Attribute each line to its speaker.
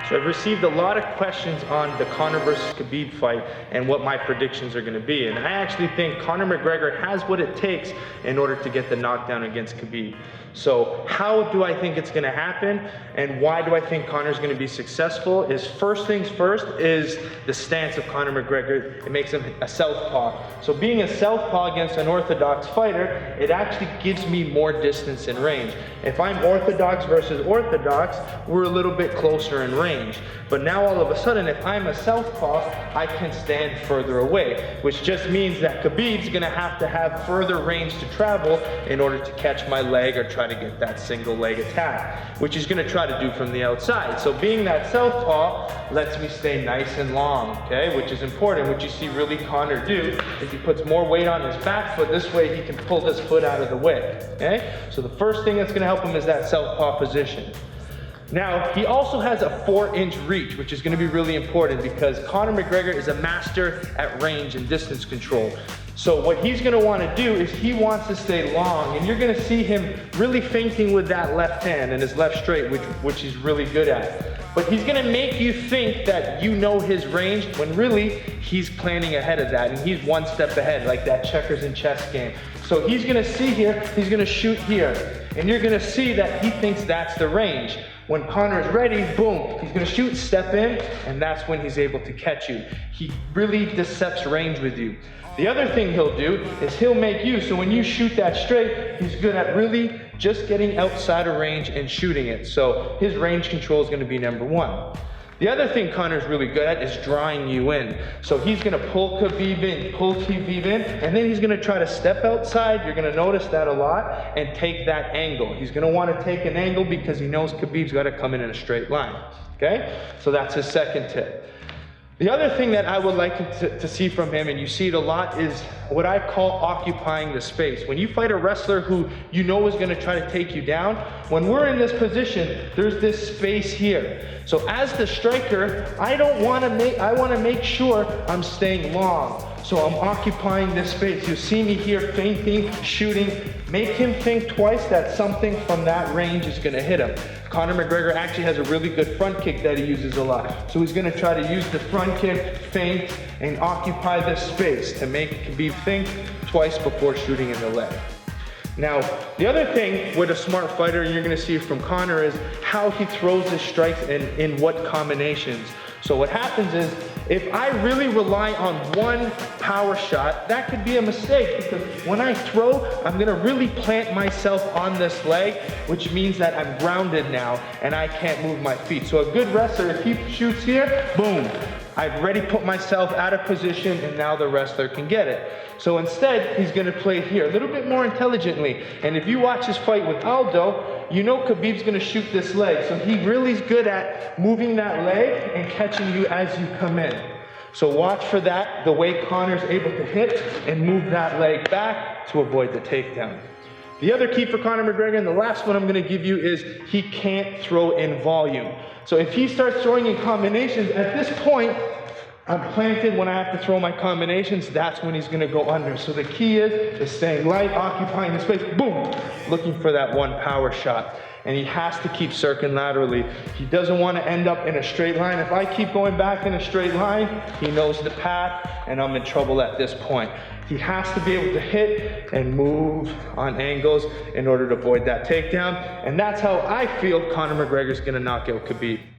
Speaker 1: So I've received a lot of questions on the Conor versus Khabib fight and what my predictions are going to be. And I actually think Conor McGregor has what it takes in order to get the knockdown against Khabib. So how do I think it's going to happen and why do I think Conor's going to be successful is first things first is the stance of Conor McGregor. It makes him a southpaw. So being a southpaw against an orthodox fighter, it actually gives me more distance and range. If I'm orthodox versus orthodox, we're a little bit closer in range. But now all of a sudden, if I'm a southpaw, I can stand further away, which just means that Khabib's going to have further range to travel in order to catch my leg or try to get that single leg attack, which he's going to try to do from the outside. So being that southpaw lets me stay nice and long, okay, which is important. What you see really Conor do is he puts more weight on his back foot. This way he can pull this foot out of the way, okay? So the first thing that's going to help him is that southpaw position. Now, he also has a 4-inch reach, which is going to be really important because Conor McGregor is a master at range and distance control. So what he's going to want to do is he wants to stay long, and you're going to see him really feinting with that left hand and his left straight, which he's really good at. But he's going to make you think that you know his range when really he's planning ahead of that, and he's one step ahead, like that checkers and chess game. So he's going to see here, he's going to shoot here, and you're going to see that he thinks that's the range. When Conor's ready, boom, he's gonna shoot, step in, and that's when he's able to catch you. He really decepts range with you. The other thing he'll do is he'll make you, so when you shoot that straight, he's good at really just getting outside of range and shooting it. So his range control is gonna be number one. The other thing Conor's really good at is drawing you in. So he's gonna pull Khabib in, pull Khabib in, and then he's gonna try to step outside. You're gonna notice that a lot, and take that angle. He's gonna wanna take an angle because he knows Khabib's gotta come in a straight line, okay? So that's his second tip. The other thing that I would like to see from him, and you see it a lot, is what I call occupying the space. When you fight a wrestler who you know is gonna try to take you down, when we're in this position, there's this space here. So as the striker, I wanna make sure I'm staying long. So I'm occupying this space. You see me here feinting, shooting. Make him think twice that something from that range is gonna hit him. Conor McGregor actually has a really good front kick that he uses a lot. So he's gonna try to use the front kick, feint, and occupy this space to make Khabib think twice before shooting in the leg. Now, the other thing with a smart fighter, and you're gonna see it from Conor, is how he throws his strikes and in what combinations. So what happens is, if I really rely on one power shot, that could be a mistake because when I throw, I'm gonna really plant myself on this leg, which means that I'm grounded now and I can't move my feet. So a good wrestler, if he shoots here, boom, I've already put myself out of position and now the wrestler can get it. So instead, he's gonna play here a little bit more intelligently. And if you watch his fight with Aldo, you know Khabib's gonna shoot this leg. So he really is good at moving that leg and catching you as you come in. So watch for that, the way Conor's able to hit and move that leg back to avoid the takedown. The other key for Conor McGregor, and the last one I'm gonna give you, is he can't throw in volume. So if he starts throwing in combinations, at this point, I'm planted when I have to throw my combinations, that's when he's gonna go under. So the key is staying light, occupying the space, boom, looking for that one power shot. And he has to keep circling laterally. He doesn't wanna end up in a straight line. If I keep going back in a straight line, he knows the path, and I'm in trouble at this point. He has to be able to hit and move on angles in order to avoid that takedown. And that's how I feel Conor McGregor's gonna knock out Khabib.